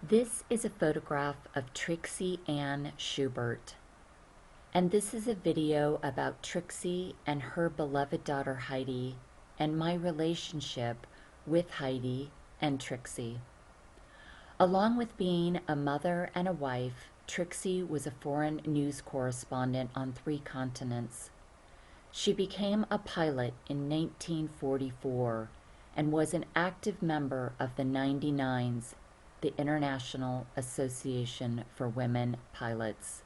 This is a photograph of Trixie-Ann Schubert, and this is a video about Trixie and her beloved daughter Heidi and my relationship with Heidi and Trixie. Along with being a mother and a wife, Trixie was a foreign news correspondent on 3 continents. She became a pilot in 1944 and was an active member of the 99s, the International Association for Women Pilots.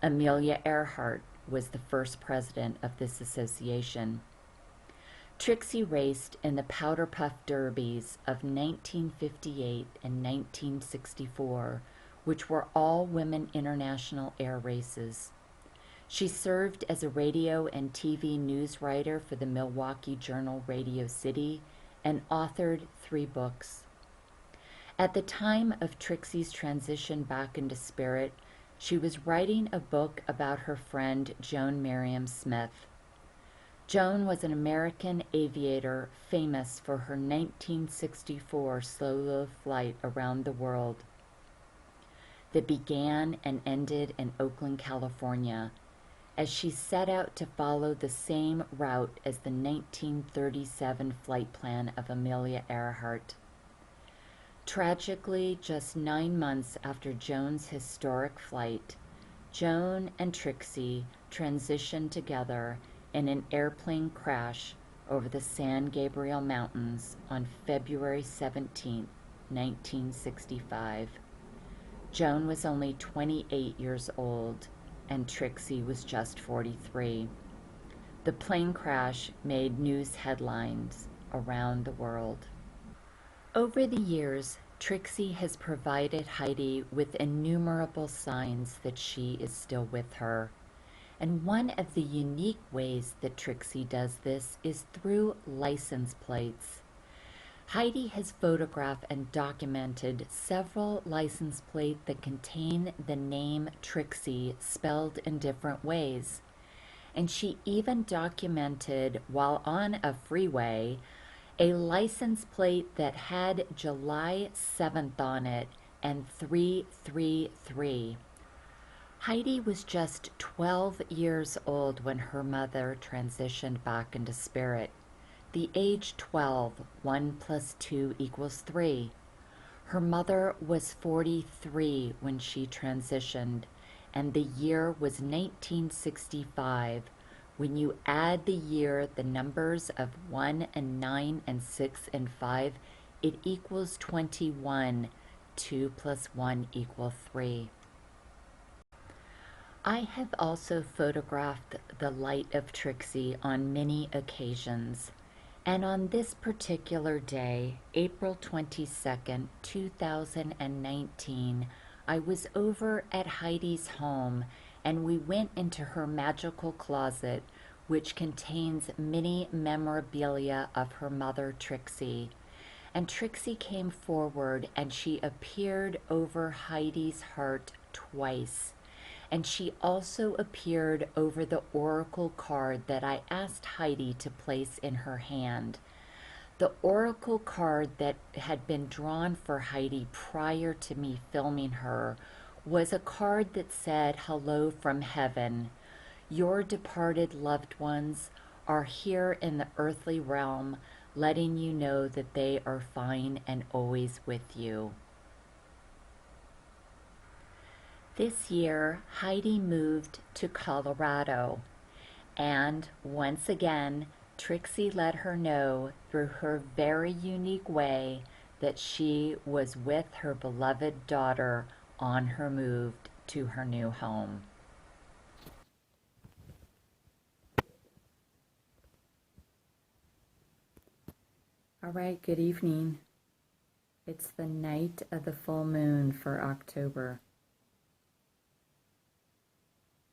Amelia Earhart was the first president of this association. Trixie raced in the Powder Puff Derbies of 1958 and 1964, which were all women international air races. She served as a radio and TV news writer for the Milwaukee journal Radio City and authored 3 books. At the time of Trixie's transition back into spirit, she was writing a book about her friend Joan Miriam Smith. Joan was an American aviator famous for her 1964 solo flight around the world that began and ended in Oakland, California, as she set out to follow the same route as the 1937 flight plan of Amelia Earhart. Tragically, just 9 months after Joan's historic flight, Joan and Trixie transitioned together in an airplane crash over the San Gabriel Mountains on February 17, 1965. Joan was only 28 years old, and Trixie was just 43. The plane crash made news headlines around the world. Over the years, Trixie has provided Heidi with innumerable signs that she is still with her. And one of the unique ways that Trixie does this is through license plates. Heidi has photographed and documented several license plates that contain the name Trixie spelled in different ways. And she even documented, while on a freeway, a license plate that had July 7th on it and 333. Heidi was just 12 years old when her mother transitioned back into spirit. The age 12, 1 plus 2 equals 3. Her mother was 43 when she transitioned, and the year was 1965. When you add the year, the numbers of 1 and 9 and 6 and 5, it equals 21. 2 plus 1 equals 3. I have also photographed the light of Trixie on many occasions, and on this particular day, April 22nd, 2019, I was over at Heidi's home, and we went into her magical closet, which contains many memorabilia of her mother, Trixie. And Trixie came forward and she appeared over Heidi's heart twice. And she also appeared over the oracle card that I asked Heidi to place in her hand. The oracle card that had been drawn for Heidi prior to me filming her was a card that said, "Hello from heaven. Your departed loved ones are here in the earthly realm, letting you know that they are fine and always with you." This year, Heidi moved to Colorado, and once again, Trixie let her know through her very unique way that she was with her beloved daughter on her move to her new home. All right, good evening. It's the night of the full moon for October.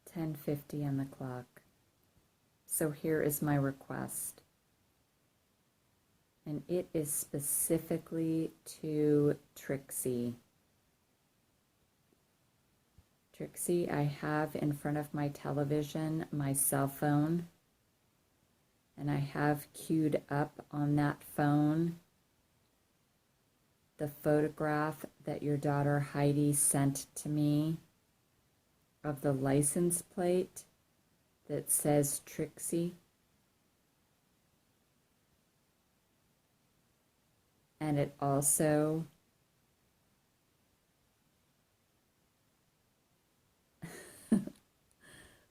10:50 on the clock. So here is my request. And it is specifically to Trixie. Trixie, I have in front of my television my cell phone, and I have queued up on that phone the photograph that your daughter Heidi sent to me of the license plate that says Trixie. And it also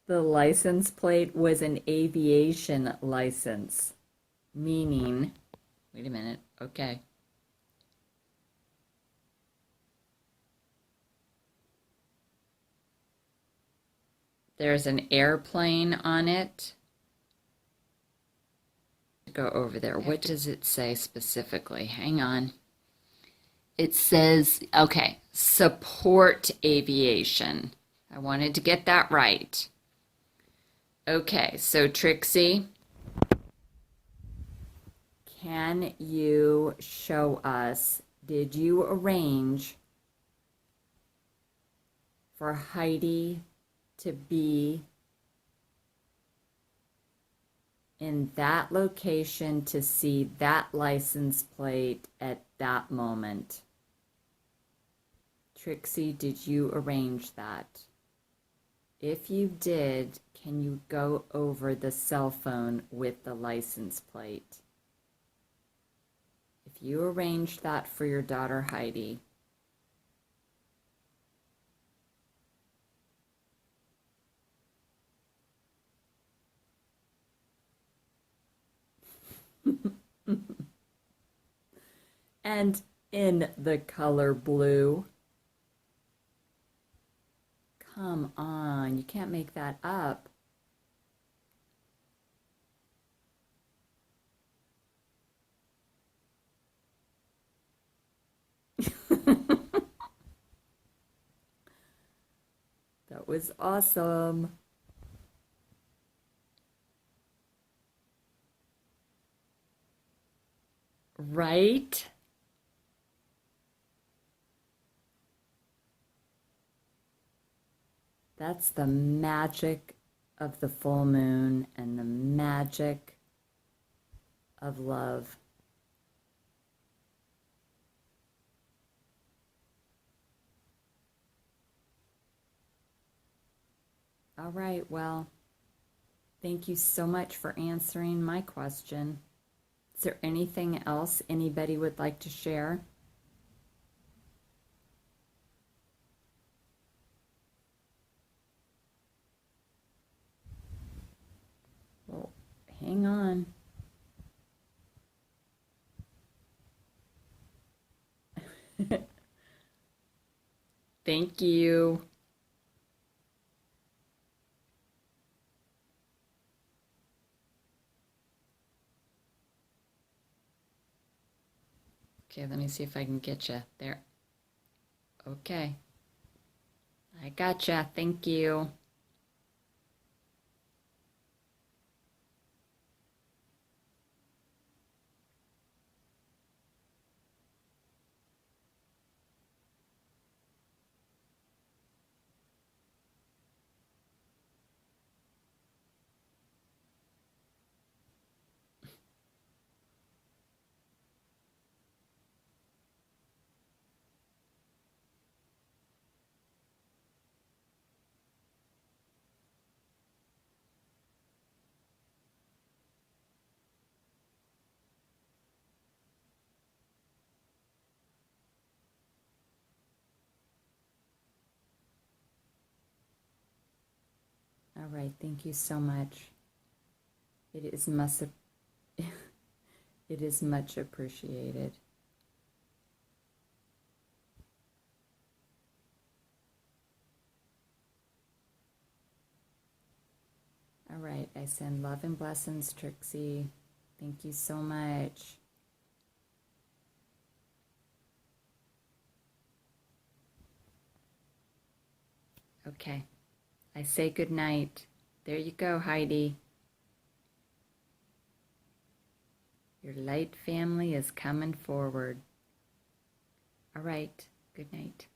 the license plate was an aviation license, meaning, wait a minute, okay. There's an airplane on it. Go over there. What does it say specifically? Hang on. It says, okay, support aviation. I wanted to get that right. Okay, so Trixie, can you show us, did you arrange for Heidi to be in that location to see that license plate at that moment? Trixie, did you arrange that? If you did, can you go over the cell phone with the license plate? If you arranged that for your daughter Heidi, and in the color blue. Come on, you can't make that up. That was awesome. Right? That's the magic of the full moon and the magic of love. All right, well, thank you so much for answering my question. Is there anything else anybody would like to share? Well, hang on. Thank you. Okay, let me see if I can get you there. Okay. I gotcha. Thank you. All right, thank you so much. It is it is much appreciated. All right, I send love and blessings, Trixie. Thank you so much. Okay, I say good night. There you go, Heidi. Your light family is coming forward. All right, good night.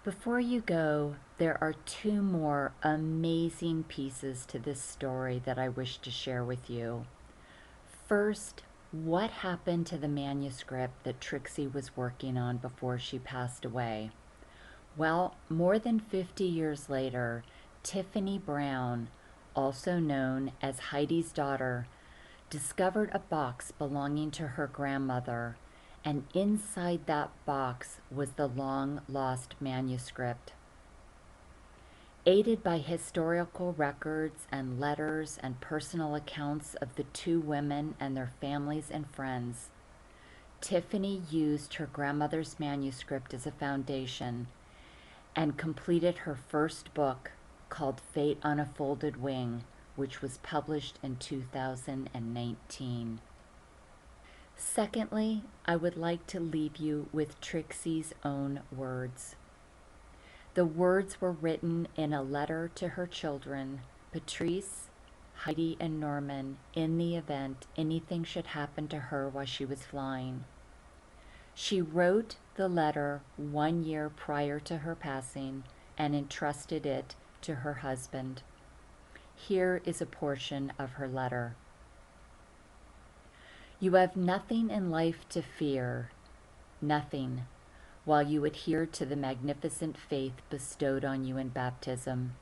Before you go, there are two more amazing pieces to this story that I wish to share with you. First, what happened to the manuscript that Trixie was working on before she passed away? Well, more than 50 years later, Tiffany Brown, also known as Heidi's daughter, discovered a box belonging to her grandmother, and inside that box was the long-lost manuscript. Aided by historical records and letters and personal accounts of the two women and their families and friends, Tiffany used her grandmother's manuscript as a foundation and completed her first book called Fate on a Folded Wing, which was published in 2019. Secondly, I would like to leave you with Trixie's own words. The words were written in a letter to her children, Patrice, Heidi, and Norman, in the event anything should happen to her while she was flying. She wrote the letter 1 year prior to her passing and entrusted it to her husband. Here is a portion of her letter. You have nothing in life to fear, nothing, while you adhere to the magnificent faith bestowed on you in baptism.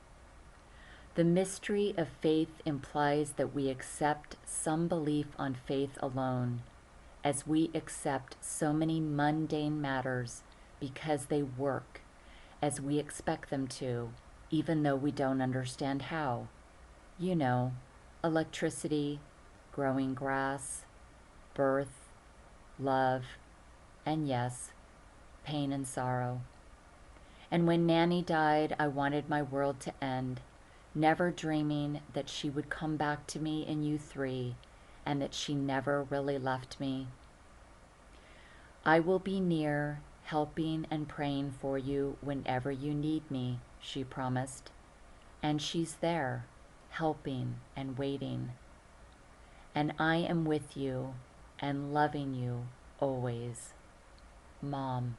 The mystery of faith implies that we accept some belief on faith alone, as we accept so many mundane matters because they work as we expect them to, even though we don't understand how. You know, electricity, growing grass, birth, love, and yes, pain and sorrow. And when Nanny died, I wanted my world to end, never dreaming that she would come back to me in U3 and that she never really left me. I will be near, helping and praying for you whenever you need me, she promised. And she's there, helping and waiting. And I am with you and loving you always. Mom.